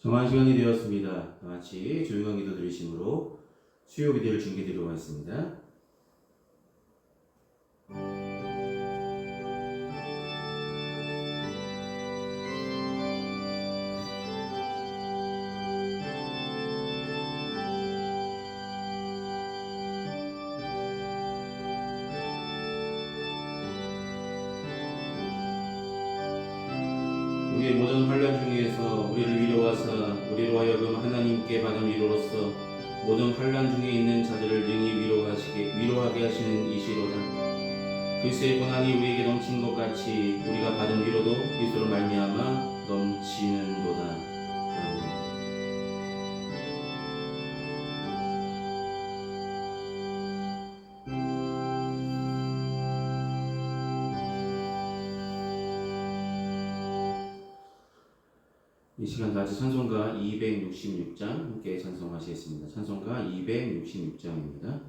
정한 시간이 되었습니다. 다 같이 조용한 기도 드리심으로 수요 기도를 중개드리도록 하겠습니다. 우리의 모든 환난 중에서 우리를 위로하사 우리로 하여금 하나님께 받은 위로로서 모든 환난 중에 있는 자들을 능히 위로하게 하시는 이시로다. 그리스도의 고난이 우리에게 넘친 것 같이 우리가 받은 위로도 그리스도로 말미암아 넘치는도다. 아멘. 이 시간 다시 찬송가 266장 함께 찬송하시겠습니다. 찬송가 266장입니다.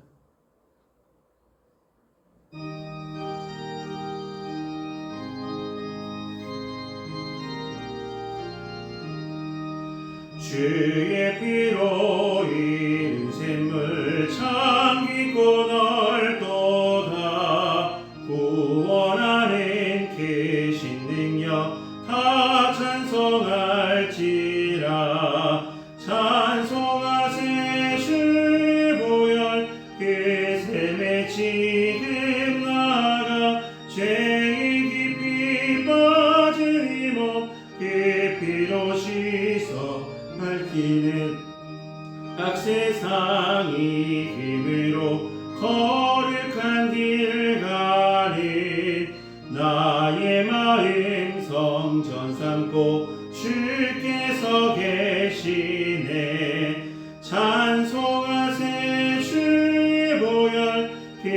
주의 피로 인생을 참기고 넓도다. 구원하는 계신 능력 다 찬송할지라. 찬송하세 주 보혈 그 샘에 지금 나가 죄에 깊이 빠진 이 몸 그 피로 씻어 밝히는 악세상이 힘으로 거룩한 길 가는 나의 마음 성전 삼고 주께서 계시네. 찬송하세 주의 보혈 그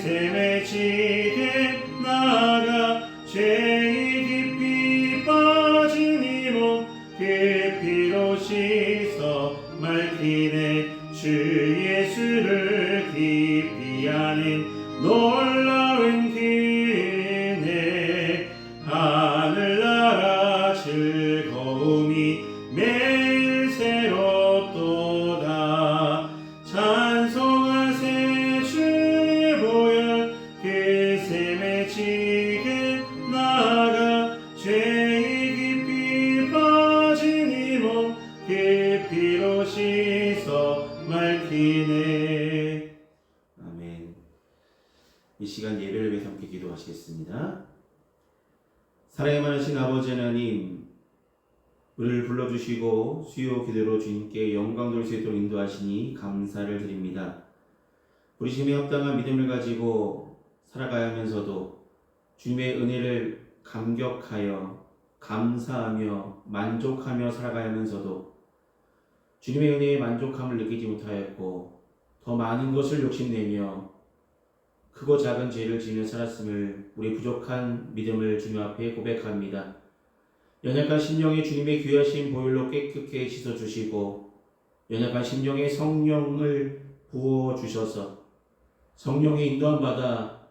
샘에 지금 나가 죄에 깊이 빠진 이 몸 그 피로 씻어 밝히네. 주 예수를 깊이 아는 놀라운 은혜 하늘나라 즐거움이 매일 새롭도다. 찬송하세 주의 보혈 그 샘에 지금 나가 죄에 깊이 빠진 이 몸 그 피로 씻어 밝히네. 아멘. 이 시간 예배를 위해서 함께 기도하시겠습니다. 사랑이 많으신 아버지 하나님, 우리를 불러주시고 수요 기도로 주님께 영광 돌릴 수 있도록 인도하시니 감사를 드립니다. 부르심에 합당한 믿음을 가지고 살아가야 하면서도 주님의 은혜를 감격하여 감사하며 만족하며 살아가야 하면서도 주님의 은혜에 만족함을 느끼지 못하였고 더 많은 것을 욕심내며 크고 작은 죄를 지으며 살았음을 우리 부족한 믿음을 주님 앞에 고백합니다. 연약한 심령에 주님의 귀하신 보혈로 깨끗게 씻어주시고 연약한 심령에 성령을 부어주셔서 성령의 인도함 받아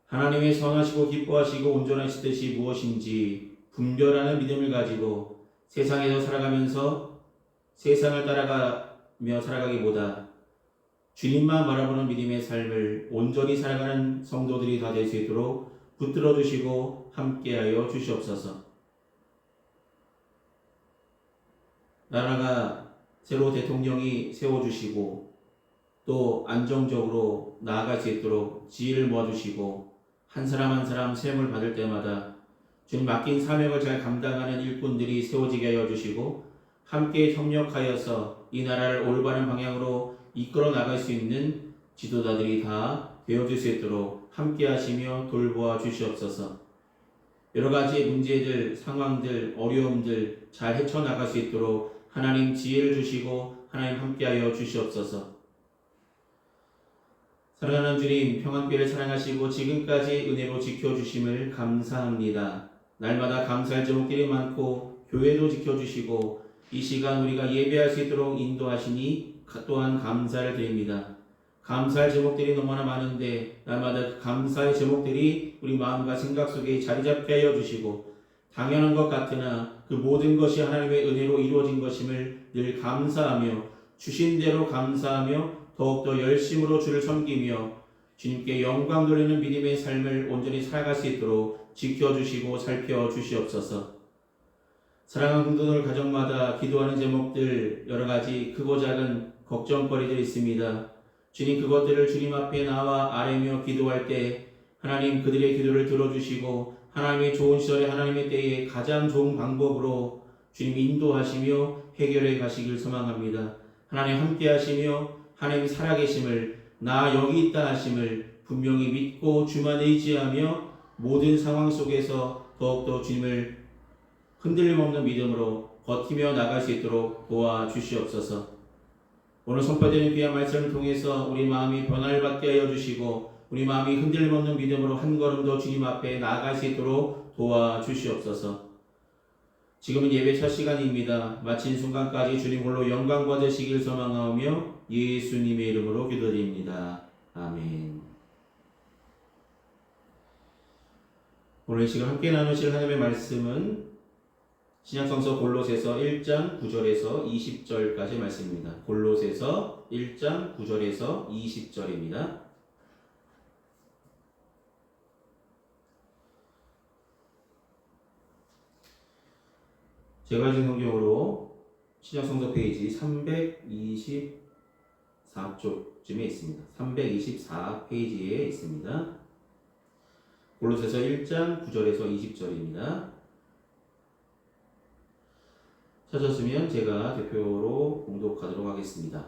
하나님의 선하시고 기뻐하시고 온전하신 뜻이 무엇인지 분별하는 믿음을 가지고 세상에서 살아가면서 세상을 따라가며 살아가기보다 주님만 바라보는 믿음의 삶을 온전히 살아가는 성도들이 다 될 수 있도록 붙들어 주시고 함께하여 주시옵소서. 나라가 새로 대통령이 세워주시고 또 안정적으로 나아갈 수 있도록 지혜를 모아주시고 한 사람 한 사람 세움을 받을 때마다 주님 맡긴 사명을 잘 감당하는 일꾼들이 세워지게 하여 주시고 함께 협력하여서 이 나라를 올바른 방향으로 이끌어 나갈 수 있는 지도자들이 다 되어줄 수 있도록 함께 하시며 돌보아 주시옵소서. 여러 가지 문제들, 상황들, 어려움들 잘 헤쳐나갈 수 있도록 하나님 지혜를 주시고 하나님 함께하여 주시옵소서. 사랑하는 주님, 평안교회를 사랑하시고 지금까지 은혜로 지켜주심을 감사합니다. 날마다 감사할 제목들이 많고 교회도 지켜주시고 이 시간 우리가 예배할 수 있도록 인도하시니 또한 감사를 드립니다. 감사할 제목들이 너무나 많은데 날마다 그 감사의 제목들이 우리 마음과 생각 속에 자리 잡게 하여 주시고 당연한 것 같으나 그 모든 것이 하나님의 은혜로 이루어진 것임을 늘 감사하며 주신 대로 감사하며 더욱더 열심으로 주를 섬기며 주님께 영광 돌리는 믿음의 삶을 온전히 살아갈 수 있도록 지켜주시고 살펴주시옵소서. 사랑하는 성도들 가정마다 기도하는 제목들 여러 가지 크고 작은 걱정거리들이 있습니다. 주님 그것들을 주님 앞에 나와 아뢰며 기도할 때 하나님 그들의 기도를 들어주시고 하나님의 좋은 시절에 하나님의 때에 가장 좋은 방법으로 주님 인도하시며 해결해 가시길 소망합니다. 하나님 함께 하시며 하나님 살아계심을 나 여기 있다 하심을 분명히 믿고 주만 의지하며 모든 상황 속에서 더욱더 주님을 흔들림 없는 믿음으로 버티며 나갈 수 있도록 도와주시옵소서. 오늘 선포되는 귀한 말씀을 통해서 우리 마음이 변화를 받게 하여 주시고 우리 마음이 흔들림 없는 믿음으로 한 걸음 더 주님 앞에 나아갈 수 있도록 도와주시옵소서. 지금은 예배 첫 시간입니다. 마친 순간까지 주님 홀로 영광 받으시길 소망하며 예수님의 이름으로 기도드립니다. 아멘. 오늘 시간 함께 나누실 하나님의 말씀은 신약성서 골로새서 1장 9절에서 20절까지 말씀입니다. 골로새서 1장 9절에서 20절입니다. 제가 가진 성경으로 신약성서 페이지 324쪽쯤에 있습니다. 324페이지에 있습니다. 골로새서 1장 9절에서 20절입니다. 찾았으면 제가 대표로 봉독하도록 하겠습니다.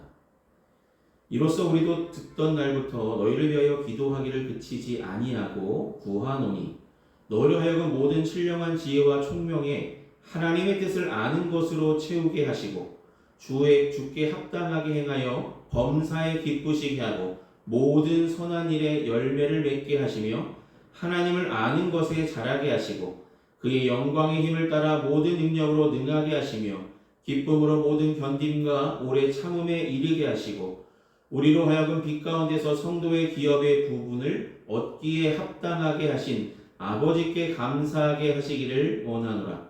이로써 우리도 듣던 날부터 너희를 위하여 기도하기를 그치지 아니하고 구하노니 너희로 하여금 모든 신령한 지혜와 총명에 하나님의 뜻을 아는 것으로 채우게 하시고 주께 합당하게 행하여 범사에 기쁘시게 하고 모든 선한 일에 열매를 맺게 하시며 하나님을 아는 것에 자라게 하시고 그의 영광의 힘을 따라 모든 능력으로 능하게 하시며 기쁨으로 모든 견딤과 오래 참음에 이르게 하시고 우리로 하여금 빛 가운데서 성도의 기업의 부분을 얻기에 합당하게 하신 아버지께 감사하게 하시기를 원하노라.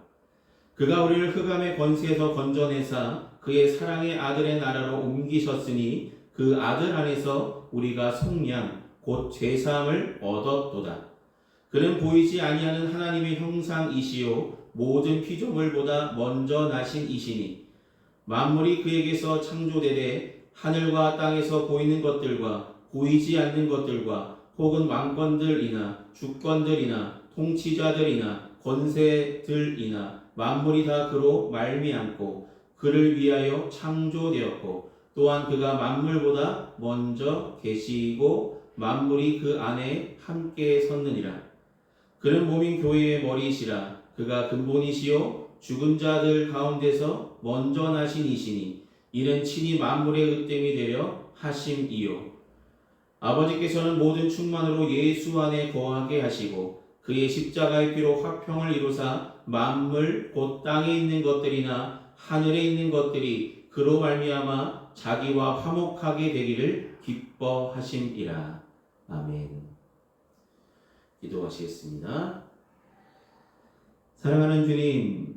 그가 우리를 흑암의 권세에서 건져내사 그의 사랑의 아들의 나라로 옮기셨으니 그 아들 안에서 우리가 속량 곧 죄사함을 얻었도다. 그는 보이지 아니하는 하나님의 형상이시요 모든 피조물보다 먼저 나신 이시니 만물이 그에게서 창조되되 하늘과 땅에서 보이는 것들과 보이지 않는 것들과 혹은 왕권들이나 주권들이나 통치자들이나 권세들이나 만물이 다 그로 말미암고 그를 위하여 창조되었고 또한 그가 만물보다 먼저 계시고 만물이 그 안에 함께 섰느니라. 그는 몸인 교회의 머리이시라. 그가 근본이시요 죽은 자들 가운데서 먼저 나신 이시니 이는 친히 만물의 으뜸이 되려 하심이요 아버지께서는 모든 충만으로 예수 안에 거하게 하시고 그의 십자가의 피로 화평을 이루사 만물 곧 땅에 있는 것들이나 하늘에 있는 것들이 그로 말미암아 자기와 화목하게 되기를 기뻐하심이라. 아멘. 기도하시겠습니다. 사랑하는 주님,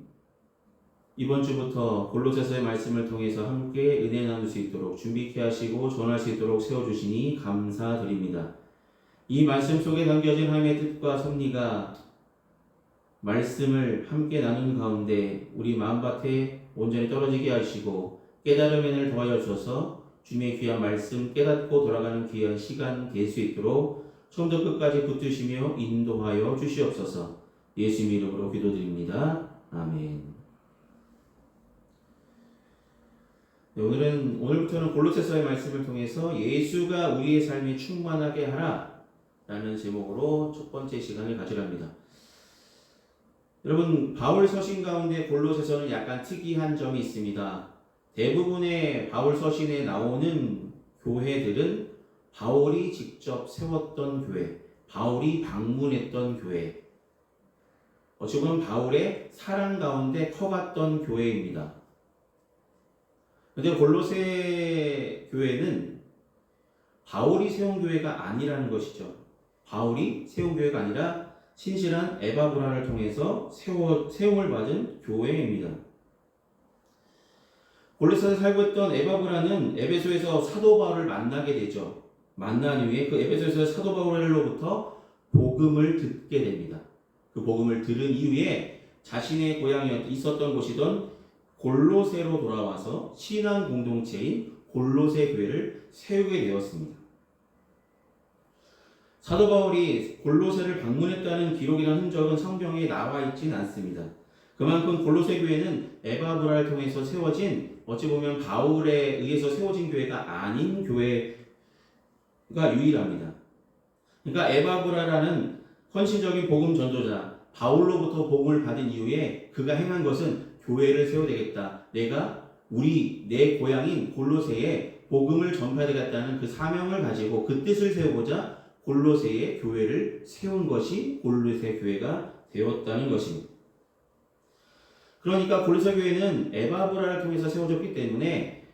이번 주부터 골로새서의 말씀을 통해서 함께 은혜 나눌 수 있도록 준비케 하시고 전할 수 있도록 세워주시니 감사드립니다. 이 말씀 속에 담겨진 하나님의 뜻과 섭리가 말씀을 함께 나누는 가운데 우리 마음밭에 온전히 떨어지게 하시고 깨달음의 은혜를 더하여 주셔서 주님의 귀한 말씀 깨닫고 돌아가는 귀한 시간 될 수 있도록 처음부터 끝까지 붙드시며 인도하여 주시옵소서. 예수님 이름으로 기도드립니다. 아멘. 네, 오늘부터는 골로새서의 말씀을 통해서 예수가 우리의 삶에 충만하게 하라 라는 제목으로 첫 번째 시간을 가져갑니다. 여러분, 바울 서신 가운데 골로새서는 약간 특이한 점이 있습니다. 대부분의 바울 서신에 나오는 교회들은 바울이 직접 세웠던 교회, 바울이 방문했던 교회, 어찌 보면 바울의 사랑 가운데 커갔던 교회입니다. 그런데 골로새 교회는 바울이 세운 교회가 아니라는 것이죠. 바울이 세운 교회가 아니라 신실한 에바브라를 통해서 세움을 받은 교회입니다. 골로새에 살고 있던 에바브라는 에베소에서 사도 바울을 만나게 되죠. 만난 후에 그 에베소에서 사도 바울로부터 복음을 듣게 됩니다. 그 복음을 들은 이후에 자신의 고향이 있었던 곳이던 골로새로 돌아와서 신앙 공동체인 골로새 교회를 세우게 되었습니다. 사도 바울이 골로새를 방문했다는 기록이나 흔적은 성경에 나와 있지는 않습니다. 그만큼 골로새 교회는 에바브라를 통해서 세워진, 어찌 보면 바울에 의해서 세워진 교회가 아닌 교회가 유일합니다. 그러니까 에바브라라는 헌신적인 복음 전도자 바울로부터 복음을 받은 이후에 그가 행한 것은 교회를 세워야 되겠다. 내 고향인 골로새에 복음을 전파해야 되겠다는 그 사명을 가지고 그 뜻을 세우고자 골로새에 교회를 세운 것이 골로새 교회가 되었다는 것입니다. 그러니까 골로새 교회는 에바브라를 통해서 세워졌기 때문에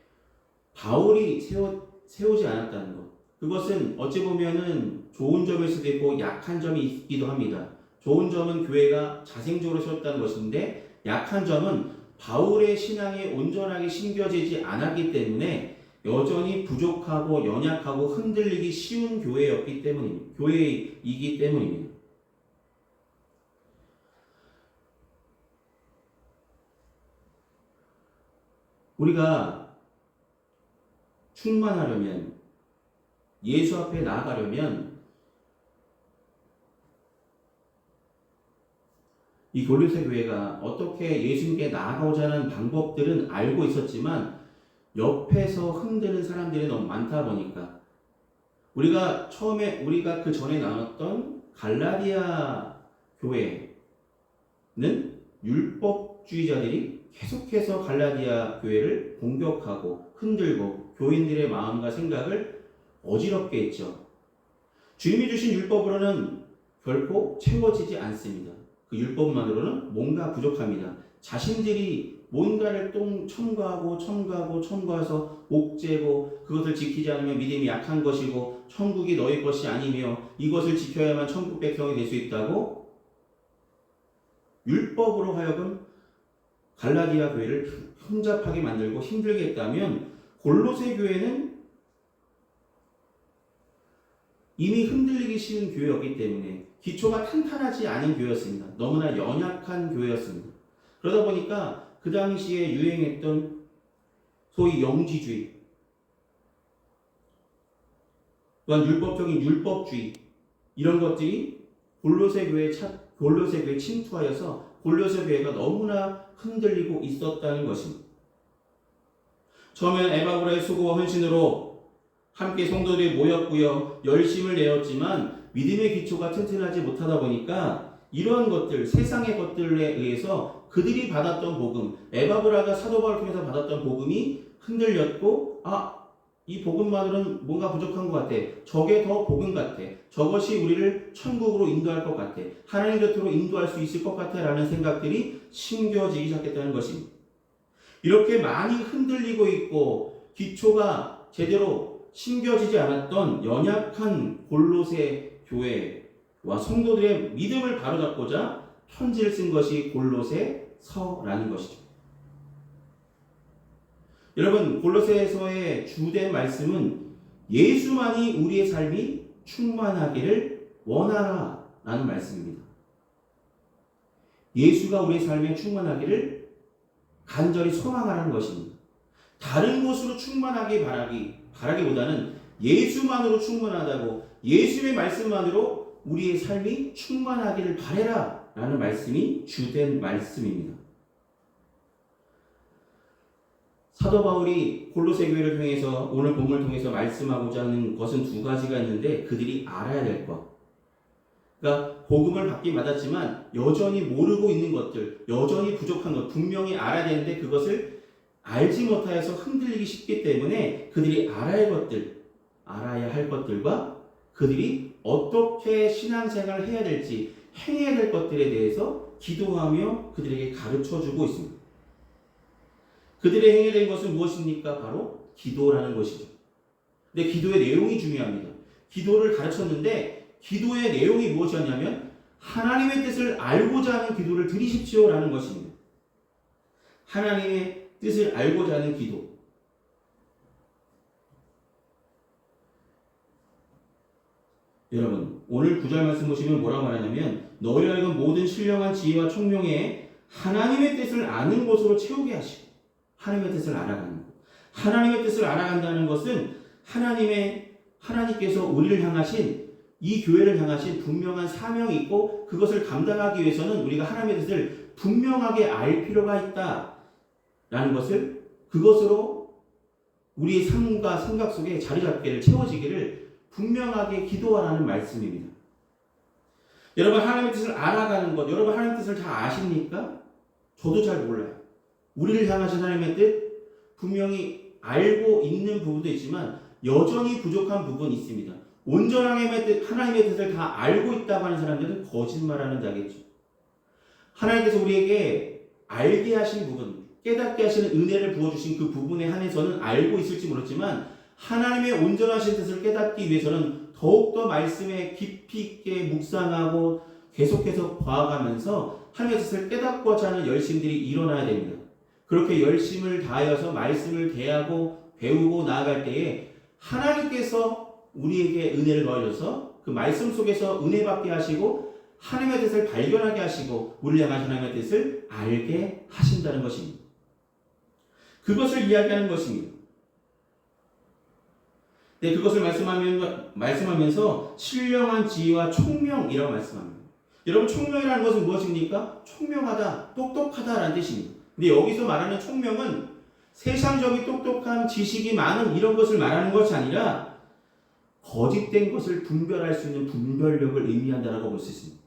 바울이 세우지 않았다는 것. 그것은 어찌 보면은 좋은 점일 수도 있고 약한 점이 있기도 합니다. 좋은 점은 교회가 자생적으로 세웠다는 것인데 약한 점은 바울의 신앙에 온전하게 심겨지지 않았기 때문에 여전히 부족하고 연약하고 흔들리기 쉬운 교회이기 때문입니다. 우리가 충만하려면, 예수 앞에 나아가려면 이 골로새 교회가 어떻게 예수님께 나아가고자 하는 방법들은 알고 있었지만 옆에서 흔드는 사람들이 너무 많다 보니까 우리가 그 전에 나눴던 갈라디아 교회는 율법주의자들이 계속해서 갈라디아 교회를 공격하고 흔들고 교인들의 마음과 생각을 어지럽게 했죠. 주님이 주신 율법으로는 결코 채워지지 않습니다. 그 율법만으로는 뭔가 부족합니다. 자신들이 뭔가를 첨가해서 옥죄고 그것을 지키지 않으면 믿음이 약한 것이고 천국이 너희 것이 아니며 이것을 지켜야만 천국 백성이 될 수 있다고 율법으로 하여금 갈라디아 교회를 혼잡하게 만들고 힘들게 했다면 골로새 교회는 이미 흔들리기 쉬운 교회였기 때문에 기초가 탄탄하지 않은 교회였습니다. 너무나 연약한 교회였습니다. 그러다 보니까 그 당시에 유행했던 소위 영지주의, 또한 율법적인 율법주의 이런 것들이 골로새 교회에 침투하여서 골로새 교회가 너무나 흔들리고 있었다는 것입니다. 처음엔 에바브라의 수고와 헌신으로 함께 성도들이 모였고요. 열심을 내었지만 믿음의 기초가 튼튼하지 못하다 보니까 이러한 것들, 세상의 것들에 의해서 그들이 받았던 복음, 에바브라가 사도 바울을 통해서 받았던 복음이 흔들렸고 이 복음만으로는 뭔가 부족한 것 같아. 저게 더 복음 같아. 저것이 우리를 천국으로 인도할 것 같아. 하나님 곁으로 인도할 수 있을 것 같아 라는 생각들이 심겨지기 시작했다는 것입니다. 이렇게 많이 흔들리고 있고 기초가 제대로 심겨지지 않았던 연약한 골로새 교회와 성도들의 믿음을 바로잡고자 편지를 쓴 것이 골로새서라는 것이죠. 여러분, 골로새서의 주된 말씀은 예수만이 우리의 삶이 충만하기를 원하라 라는 말씀입니다. 예수가 우리의 삶에 충만하기를 간절히 소망하라는 것입니다. 다른 것으로 충만하게 바라기보다는 예수만으로 충분하다고, 예수의 말씀만으로 우리의 삶이 충만하기를 바라라 라는 말씀이 주된 말씀입니다. 사도 바울이 골로새 교회를 통해서 오늘 본문을 통해서 말씀하고자 하는 것은 두 가지가 있는데 그들이 알아야 될 것. 그러니까 복음을 받긴 받았지만 여전히 모르고 있는 것들, 여전히 부족한 것 분명히 알아야 되는데 그것을 알지 못하여서 흔들리기 쉽기 때문에 그들이 알아야 할 것들과 그들이 어떻게 신앙생활을 해야 될지 행해야 될 것들에 대해서 기도하며 그들에게 가르쳐주고 있습니다. 그들의 행해야 될 것은 무엇입니까? 바로 기도라는 것이죠. 근데 기도의 내용이 중요합니다. 기도를 가르쳤는데 기도의 내용이 무엇이었냐면 하나님의 뜻을 알고자 하는 기도를 드리십시오라는 것입니다. 하나님의 뜻을 알고자 하는 기도. 여러분, 오늘 9절 말씀 보시면 뭐라고 말하냐면 너희를 하여금 모든 신령한 지혜와 총명에 하나님의 뜻을 아는 것으로 채우게 하시고, 하나님의 뜻을 알아가는 것. 하나님의 뜻을 알아간다는 것은 하나님께서 우리를 향하신, 이 교회를 향하신 분명한 사명이 있고, 그것을 감당하기 위해서는 우리가 하나님의 뜻을 분명하게 알 필요가 있다라는 것을, 그것으로 우리의 삶과 생각 속에 자리 잡기를, 채워지기를 분명하게 기도하라는 말씀입니다. 여러분, 하나님의 뜻을 알아가는 것, 여러분 하나님의 뜻을 다 아십니까? 저도 잘 몰라요. 우리를 향하신 하나님의 뜻 분명히 알고 있는 부분도 있지만 여전히 부족한 부분이 있습니다. 온전하게 하나님의 뜻을 다 알고 있다고 하는 사람들은 거짓말하는 자겠죠. 하나님께서 우리에게 알게 하신 부분, 깨닫게 하시는 은혜를 부어주신 그 부분에 한해서는 알고 있을지 모르지만 하나님의 온전하신 뜻을 깨닫기 위해서는 더욱더 말씀에 깊이 있게 묵상하고 계속해서 봐가면서 하나님의 뜻을 깨닫고자 하는 열심들이 일어나야 됩니다. 그렇게 열심을 다하여서 말씀을 대하고 배우고 나아갈 때에 하나님께서 우리에게 은혜를 더하셔서 그 말씀 속에서 은혜 받게 하시고 하나님의 뜻을 발견하게 하시고 우리를 향한 하나님의 뜻을 알게 하신다는 것입니다. 그것을 이야기하는 것입니다. 네, 그것을 말씀하면서 신령한 지혜와 총명이라고 말씀합니다. 여러분, 총명이라는 것은 무엇입니까? 총명하다, 똑똑하다라는 뜻입니다. 근데 여기서 말하는 총명은 세상적인 똑똑함, 지식이 많은 이런 것을 말하는 것이 아니라 거짓된 것을 분별할 수 있는 분별력을 의미한다라고 볼 수 있습니다.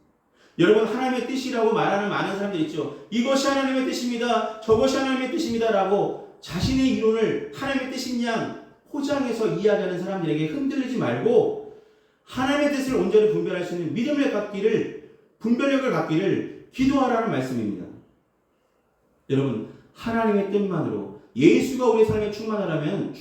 여러분, 하나님의 뜻이라고 말하는 많은 사람들 있죠. 이것이 하나님의 뜻입니다. 저것이 하나님의 뜻입니다. 라고 자신의 이론을 하나님의 뜻인 양 포장해서 이야기하는 사람들에게 흔들리지 말고 하나님의 뜻을 온전히 분별할 수 있는 믿음을 갖기를, 분별력을 갖기를 기도하라는 말씀입니다. 여러분, 하나님의 뜻만으로 예수가 우리의 삶에 충만하려면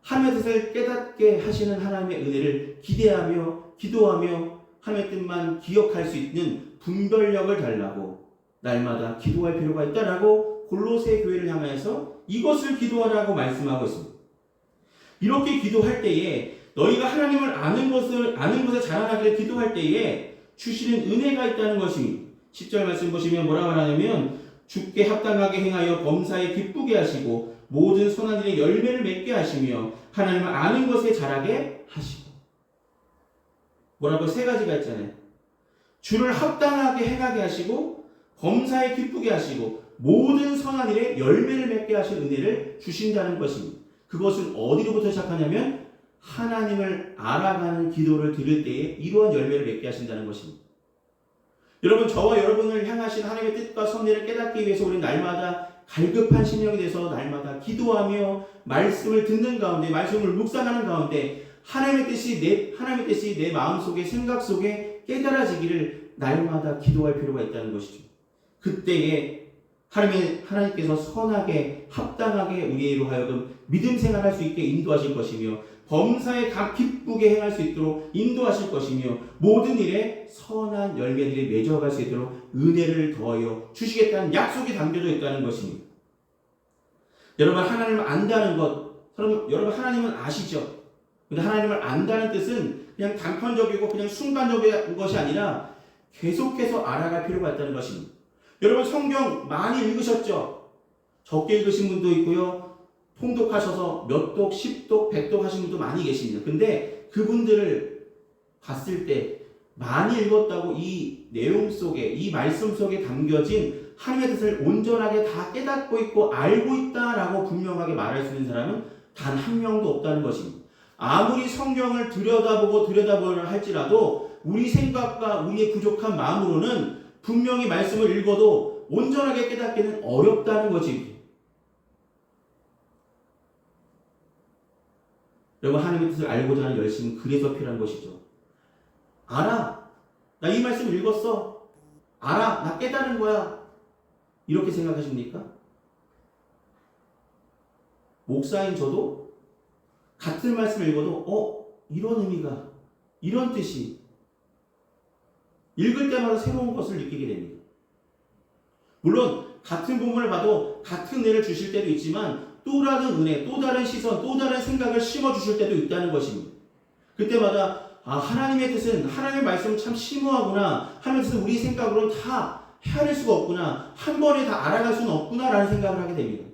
하나님의 뜻을 깨닫게 하시는 하나님의 은혜를 기대하며 기도하며 하나님의 뜻만 기억할 수 있는 분별력을 달라고 날마다 기도할 필요가 있다라고 골로새 교회를 향하여서 이것을 기도하라고 말씀하고 있습니다. 이렇게 기도할 때에 너희가 하나님을 아는 것에 자라나기를 기도할 때에 주시는 은혜가 있다는 것입니다. 10절 말씀 보시면 뭐라고 하냐면 주께 합당하게 행하여 범사에 기쁘게 하시고 모든 선한 일에 열매를 맺게 하시며 하나님을 아는 것에 자라게 하시고. 뭐라고? 세 가지가 있잖아요. 주를 합당하게 행하게 하시고 범사에 기쁘게 하시고 모든 선한 일에 열매를 맺게 하신 은혜를 주신다는 것입니다. 그것은 어디로부터 시작하냐면 하나님을 알아가는 기도를 드릴 때에 이러한 열매를 맺게 하신다는 것입니다. 여러분, 저와 여러분을 향하신 하나님의 뜻과 섭리를 깨닫기 위해서 우리는 날마다 갈급한 심령이 돼서 날마다 기도하며 말씀을 듣는 가운데, 말씀을 묵상하는 가운데 하나님의 뜻이 내 마음속에, 생각 속에 깨달아지기를 날마다 기도할 필요가 있다는 것이죠. 그때에 하나님께서 선하게 합당하게 우리로 하여금 믿음 생활할 수 있게 인도하실 것이며 범사에 기쁘게 행할 수 있도록 인도하실 것이며 모든 일에 선한 열매들이 맺어갈 수 있도록 은혜를 더하여 주시겠다는 약속이 담겨져 있다는 것입니다. 여러분, 하나님을 안다는 것, 여러분 하나님은 아시죠? 근데 하나님을 안다는 뜻은 그냥 단편적이고 그냥 순간적인 것이 아니라 계속해서 알아갈 필요가 있다는 것입니다. 여러분, 성경 많이 읽으셨죠? 적게 읽으신 분도 있고요. 통독하셔서 몇 독, 10독, 100독 하신 분도 많이 계십니다. 근데 그분들을 봤을 때 많이 읽었다고 이 내용 속에, 이 말씀 속에 담겨진 하나님의 뜻을 온전하게 다 깨닫고 있고 알고 있다라고 분명하게 말할 수 있는 사람은 단 한 명도 없다는 것입니다. 아무리 성경을 들여다보려 할지라도 우리 생각과 우리의 부족한 마음으로는 분명히 말씀을 읽어도 온전하게 깨닫기는 어렵다는 것입니다. 여러분, 하나님의 뜻을 알고자 하는 열심은 그래서 필요한 것이죠. 알아. 나 이 말씀 읽었어. 알아. 나 깨달은 거야. 이렇게 생각하십니까? 목사인 저도 같은 말씀을 읽어도 이런 의미가, 이런 뜻이. 읽을 때마다 새로운 것을 느끼게 됩니다. 물론 같은 본문을 봐도 같은 은혜를 주실 때도 있지만 또 다른 은혜, 또 다른 시선, 또 다른 생각을 심어주실 때도 있다는 것입니다. 그때마다 하나님의 뜻은, 하나님의 말씀은 참 심오하구나, 하나님의 뜻은 우리 생각으로는 다 헤아릴 수가 없구나, 한 번에 다 알아갈 수는 없구나 라는 생각을 하게 됩니다.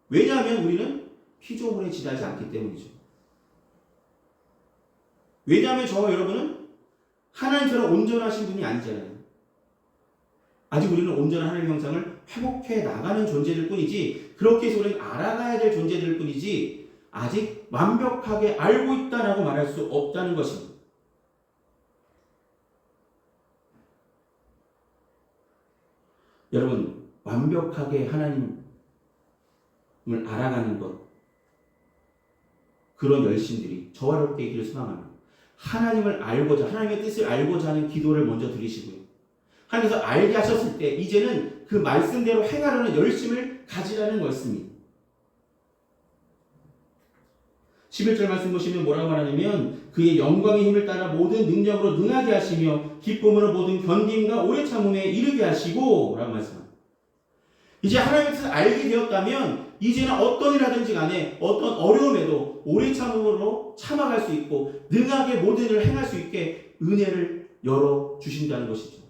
왜냐하면 우리는 피조물에 지나지 않기 때문이죠. 왜냐하면 저와 여러분은 하나님처럼 온전하신 분이 아니잖아요. 아직 우리는 온전한 하나님의 형상을 회복해 나가는 존재들 뿐이지, 그렇게 해서 우리는 알아가야 될 존재들 뿐이지 아직 완벽하게 알고 있다라고 말할 수 없다는 것입니다. 여러분, 완벽하게 하나님을 알아가는 것, 그런 열심들이 저와 여러분께 있기를 소망합니다. 하나님을 알고자, 하나님의 뜻을 알고자 하는 기도를 먼저 드리시고요. 하나님께서 알게 하셨을 때 이제는 그 말씀대로 행하려는 열심을 가지라는 것입니다. 11절 말씀 보시면 뭐라고 말하냐면 그의 영광의 힘을 따라 모든 능력으로 능하게 하시며 기쁨으로 모든 견딤과 오래 참음에 이르게 하시고 라고 말씀합니다. 이제 하나님의 뜻을 알게 되었다면 이제는 어떤 일 하든지 간에 어떤 어려움에도 오래 참음으로 참아갈 수 있고 능하게 모든 일을 행할 수 있게 은혜를 열어주신다는 것이죠.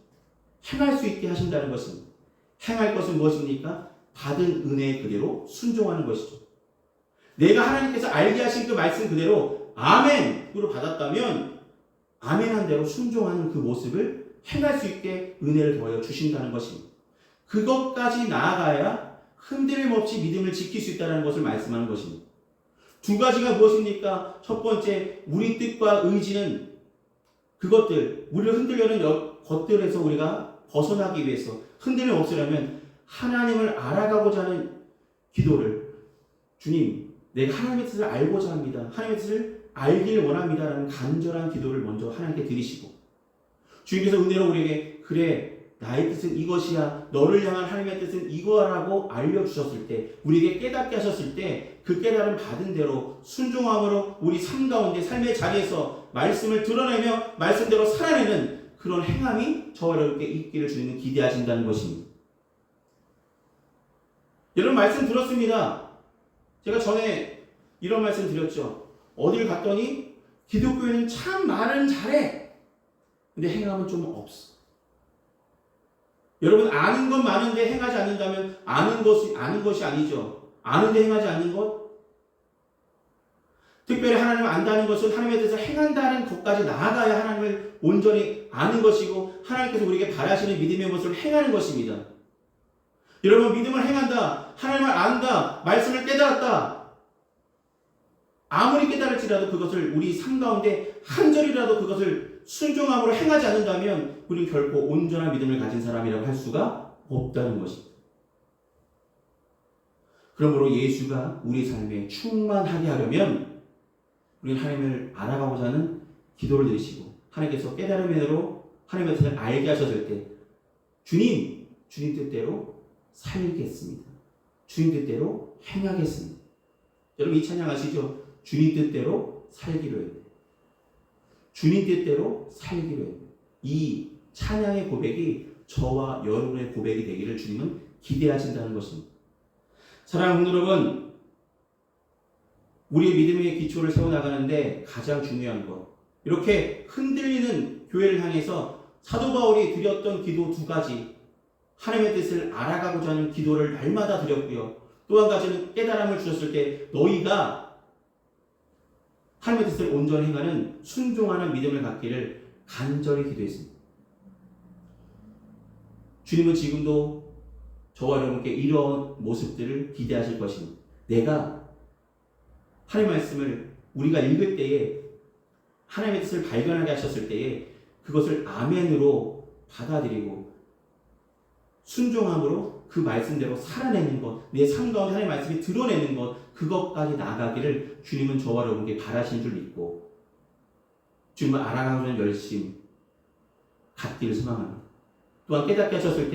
행할 수 있게 하신다는 것입니다. 행할 것은 무엇입니까? 받은 은혜 그대로 순종하는 것이죠. 내가 하나님께서 알게 하신 그 말씀 그대로 아멘으로 받았다면 아멘한 대로 순종하는 그 모습을 행할 수 있게 은혜를 더하여 주신다는 것입니다. 그것까지 나아가야 흔들림 없이 믿음을 지킬 수 있다는 것을 말씀하는 것입니다. 두 가지가 무엇입니까? 첫 번째, 우리 뜻과 의지는 그것들, 우리를 흔들려는 것들에서 우리가 벗어나기 위해서 흔들림 없으려면 하나님을 알아가고자 하는 기도를, 주님, 내가 하나님의 뜻을 알고자 합니다. 하나님의 뜻을 알길 원합니다. 라는 간절한 기도를 먼저 하나님께 드리시고, 주님께서 은혜로 우리에게 그래, 나의 뜻은 이것이야, 너를 향한 하나님의 뜻은 이거라고 알려주셨을 때, 우리에게 깨닫게 하셨을 때 그 깨달음 받은 대로 순종함으로 우리 삶 가운데, 삶의 자리에서 말씀을 드러내며 말씀대로 살아내는 그런 행함이 저와 여러분께 있기를 주님은 기대하신다는 것입니다. 여러분, 말씀 들었습니다. 제가 전에 이런 말씀 드렸죠. 어딜 갔더니 기독교에는 참 말은 잘해, 근데 행함은 좀 없어. 여러분, 아는 건 많은데 행하지 않는다면 아는 것이 아니죠. 아는데 행하지 않는 것? 특별히 하나님을 안다는 것은 하나님의 뜻을 행한다는 것까지 나아가야 하나님을 온전히 아는 것이고 하나님께서 우리에게 바라시는 믿음의 모습을 행하는 것입니다. 여러분, 믿음을 행한다, 하나님을 안다, 말씀을 깨달았다. 아무리 깨달을지라도 그것을 우리 삶 가운데 한 절이라도 그것을 순종함으로 행하지 않는다면 우리는 결코 온전한 믿음을 가진 사람이라고 할 수가 없다는 것입니다. 그러므로 예수가 우리 삶에 충만하게 하려면 우리는 하나님을 알아가고자 하는 기도를 드리시고 하나님께서 깨달음으로 하나님의 뜻을 알게 하셨을 때 주님 뜻대로 살겠습니다. 주님 뜻대로 행하겠습니다. 여러분, 이 찬양 아시죠? 주님 뜻대로 살기로 해요. 주님 뜻대로 살기로 해요. 이 찬양의 고백이 저와 여러분의 고백이 되기를 주님은 기대하신다는 것입니다. 사랑하는 여러분, 우리의 믿음의 기초를 세워나가는데 가장 중요한 것, 이렇게 흔들리는 교회를 향해서 사도 바울이 드렸던 기도 두 가지, 하나님의 뜻을 알아가고자 하는 기도를 날마다 드렸고요. 또 한 가지는 깨달음을 주셨을 때 너희가 하나님의 뜻을 온전히 행하는 순종하는 믿음을 갖기를 간절히 기도했습니다. 주님은 지금도 저와 여러분께 이런 모습들을 기대하실 것입니다. 내가 하나님의 말씀을 우리가 읽을 때에 하나님의 뜻을 발견하게 하셨을 때에 그것을 아멘으로 받아들이고 순종함으로 그 말씀대로 살아내는 것, 내 삶 가운데 하나님의 말씀이 드러내는 것, 그것까지 나아가기를 주님은 저와 여러분께 바라신 줄 믿고 주님을 알아가는 열심 갖기를 소망합니다. 또한 깨닫게 하셨을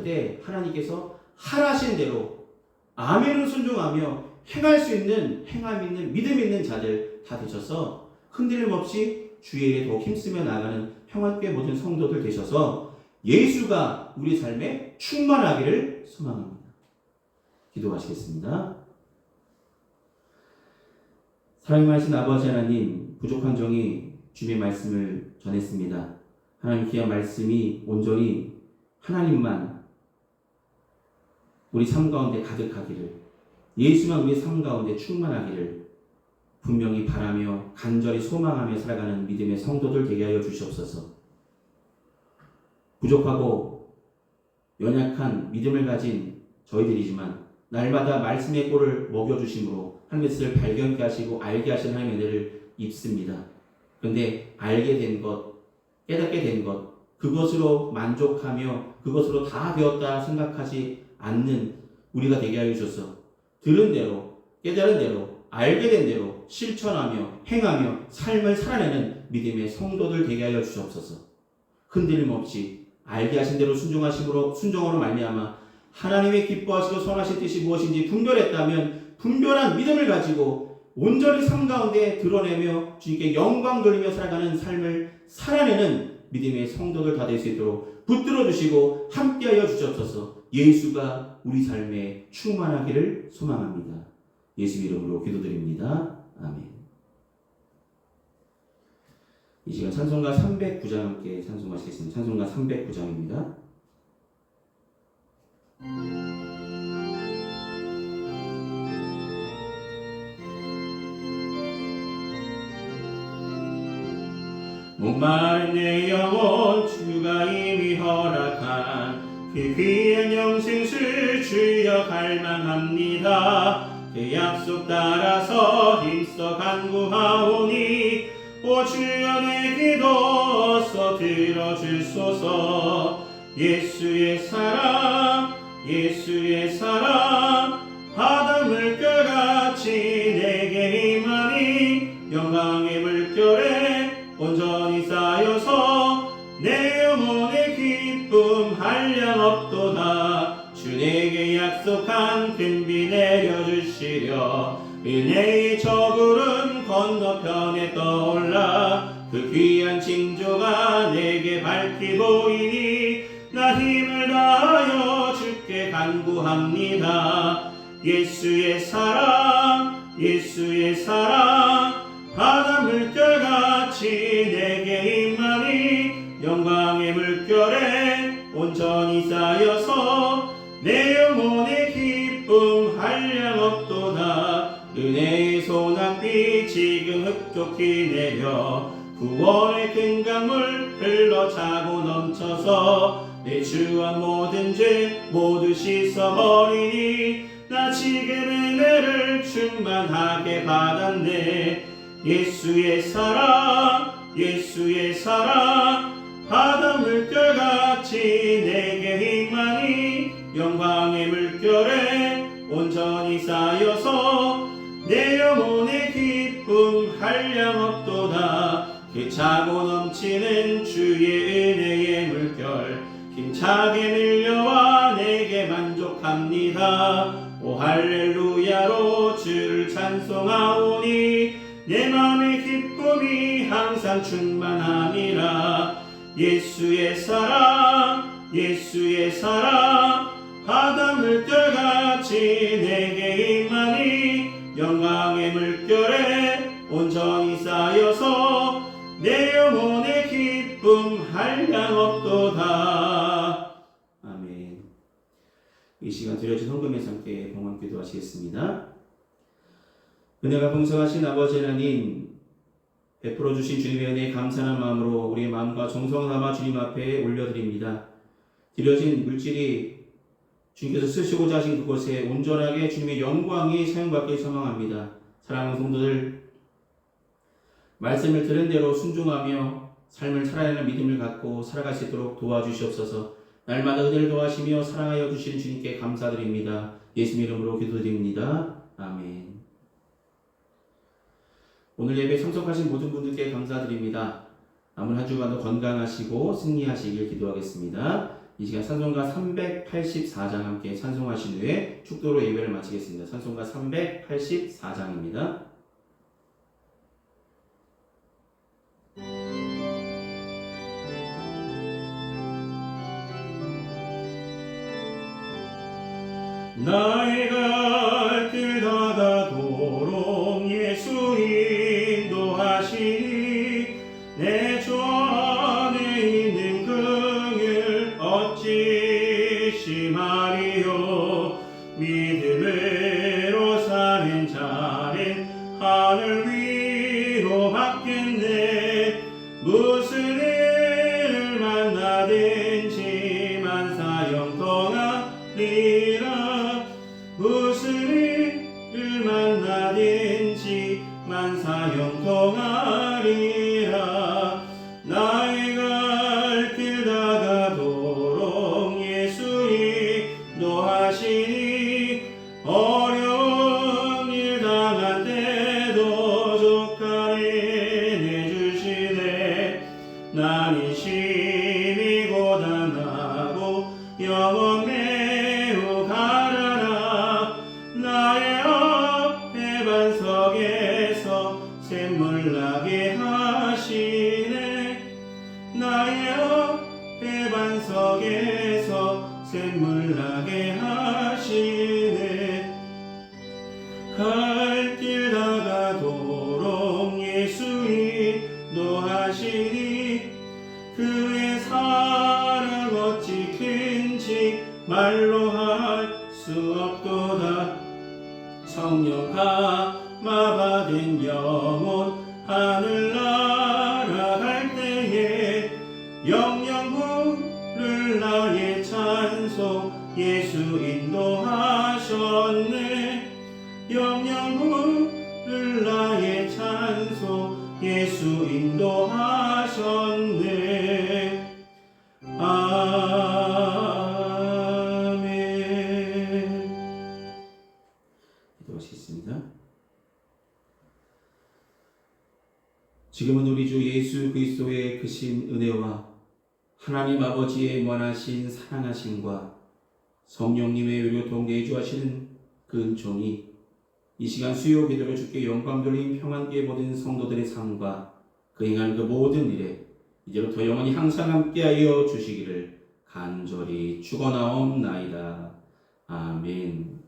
때 하나님께서 하라신 대로 아멘을 순종하며 행할 수 있는, 행함 있는, 믿음 있는 자들 다 되셔서 흔들림 없이 주의 일에 더욱 힘쓰며 나가는 평안교회 모든 성도들 되셔서 예수가 우리 삶에 충만하기를 소망합니다. 기도하시겠습니다. 사랑하신 아버지 하나님, 부족한 종이 주님의 말씀을 전했습니다. 하나님 귀한 말씀이 온전히 하나님만 우리 삶 가운데 가득하기를, 예수만 우리 삶 가운데 충만하기를 분명히 바라며 간절히 소망하며 살아가는 믿음의 성도들 되게 하여 주시옵소서. 부족하고 연약한 믿음을 가진 저희들이지만 날마다 말씀의 꼴을 먹여주심으로 하나님의 뜻을 발견케 하시고 알게 하시는 하나님의 은혜를 입습니다. 그런데 알게 된 것, 깨닫게 된 것, 그것으로 만족하며 그것으로 다 되었다 생각하지 않는 우리가 되게 하여 주셔서 들은 대로, 깨달은 대로, 알게 된 대로 실천하며 행하며 삶을 살아내는 믿음의 성도들 되게 하여 주시옵소서. 흔들림 없이 알게 하신 대로 순종으로 말미암아 하나님의 기뻐하시고 선하신 뜻이 무엇인지 분별했다면 분별한 믿음을 가지고 온전히 삶 가운데 드러내며 주님께 영광 돌리며 살아가는 삶을 살아내는 믿음의 성도들 다 될 수 있도록 붙들어 주시고 함께하여 주시옵소서. 예수가 우리 삶에 충만하기를 소망합니다. 예수 이름으로 기도드립니다. 아멘. 이 시간 찬송가 309장 함께 찬송하시겠습니다. 찬송가 309장입니다. 목마른 내 영혼 주가 이미 허락한 그 귀한 영생수 주여 갈망합니다. 그 약속 따라서 힘써 간구하오니 오 주여 내 기도 어서 들어주소서. 예수의 사랑 예수의 사랑 바다 물결같이 내게 임하니 영광의 물결에 온전히 쌓여서 내 영혼의 기쁨 한량없도다. 주 내게 약속한 큰 비 내려주시려 은혜의 저구름 건너편에 떠올라 그 귀한 징조가 내게 밝히 보이니 나 힘을 다하여 주께 간구합니다. 예수의 사랑 예수의 사랑 바다 물결같이 내게 임하니 영광의 물결에 온전히 쌓여서 내 영혼의 기쁨 한량없도다. 은혜의 소낙비 지금 흡족히 내려 구원의 큰 강물 흘러차고 넘쳐서 내 주와 모든 죄 모두 씻어버리니 나 지금 은혜를 충만하게 받았네. 예수의 사랑 예수의 사랑 바다 물결같이 내게 임하니 영광의 물결에 온전히 쌓여서 내 영혼의 기쁨 한량없도다. 그 차고 넘치는 주의 은혜의 물결 힘차게 밀려와 내게 만족합니다. 오 할렐루야로 주를 찬송하오니 내 맘의 기쁨이 항상 충만함이라. 예수의 사랑 예수의 사랑 바다 물결같이 내게 임하니 영광의 물결에 온전히 쌓여서 내 영혼의 기쁨 한량없도다. 아멘. 이 시간 드려진 헌금에서 함께 봉헌 기도하시겠습니다. 은혜가 풍성하신 아버지 하나님, 베풀어 주신 주님의 은혜에 감사하는 마음으로 우리의 마음과 정성을 담아 주님 앞에 올려드립니다. 드려진 물질이 주님께서 쓰시고자 하신 그곳에 온전하게 주님의 영광이 사용받길 소망합니다. 사랑하는 성도들, 말씀을 들은 대로 순종하며 삶을 살아내는 믿음을 갖고 살아갈 수 있도록 도와주시옵소서. 날마다 은혜를 도와시며 사랑하여 주신 주님께 감사드립니다. 예수님 이름으로 기도드립니다. 아멘. 오늘 예배 참석하신 모든 분들께 감사드립니다. 남은 한 주간도 건강하시고 승리하시길 기도하겠습니다. 이 시간 찬송가 384장 함께 찬송하신 후에 축도로 예배를 마치겠습니다. 찬송가 384장입니다. 나의 갈 길 다가도록 예수 인도하시니 내 주 안에 있는 긍휼 어찌 심하리요. 믿음으로 사는 자는 하늘 위로 받겠네. 무슨 일을 만나든지 만사 영통하리라. 무슨 일을 만나든지 만사 영통하리라. 나의 갈 길 다가도록 예수 인도하시니 어려운 일 당한 때도 족하게 내주시네. 난 심히 고단하고 영혼 매우 가라라. 나의 앞에 반석에서 샘물 나게 하시네. 나의 앞에 반석에서 샘물 나게 하시네. 갈 길 다가도록 예수 인도하시니 그의 사랑 어찌 큰지 말로 할 수 없도다. 성령 감화받은 영혼 하늘 날아갈 때에 영영 부를 나의 찬송 예수 인도하셨네. 영영 부를 나의 찬송 예수 인도하셨네. 아멘. 기도하시겠습니다. 지금은 우리 주 예수 그리스도의 크신 은혜와 하나님 아버지의 무한하신 사랑하심과 성령님의 의료 동내주하시는 그 은총이 이 시간 수요 기도를 주께 영광 돌린 평안교회 모든 성도들의 삶과 그 행한 그 모든 일에 이제부터 영원히 항상 함께하여 주시기를 간절히 축원하옵나이다. 아멘.